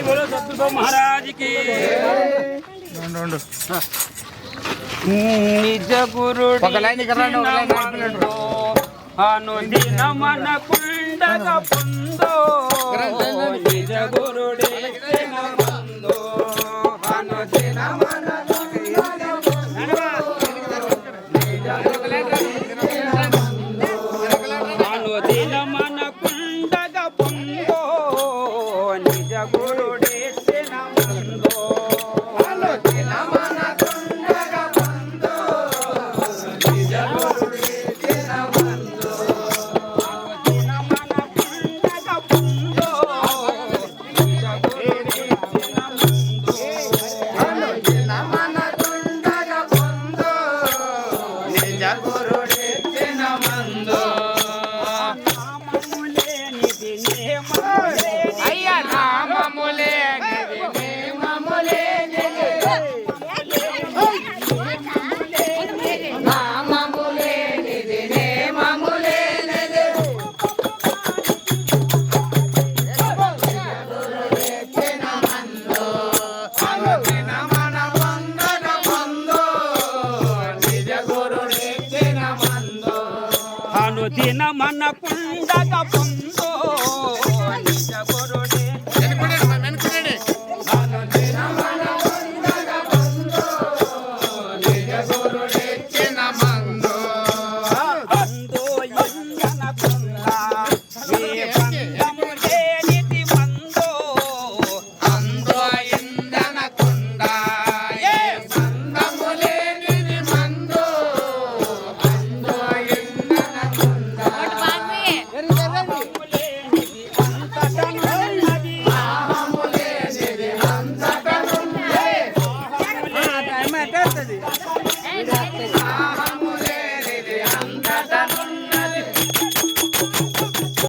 बोलो सतगुरु महाराज की निज गुरु अनुदिन मन कुंडग पुंदो निज गुरुडे मंदो अनुदिन मन अनुदिन मन कुंडग पुंदो निज गुरुडे मंदो अनुदिन मन कुंडग पुंदो निज गुरुडे मंदो अनुदिन मन कुंडग पुंदो निज गुरुडे मंदो अनुदिन मन कुंडग पुंदो निज गुरुडे मंदो అయ్యా నామములే నిధి నేమములే నిధి నామములే నిధి నేమములే నిధి గురుడెచ్చిన మందో అనుదిన మన పొందన పొందో నిజ గురుడెచ్చిన మందో అనుదిన మన కుండగ పొందో నిజ గురుడే అనుదిన మన కుండగ పొందో నిజ గురుడెచ్చిన మందో అందో ఎంజన కుందా ఏ బంధము లేనిది మందో అందో ఎంజన కుందా ఏ బంధము లేనిది మందో అందో ఎంజన కుందా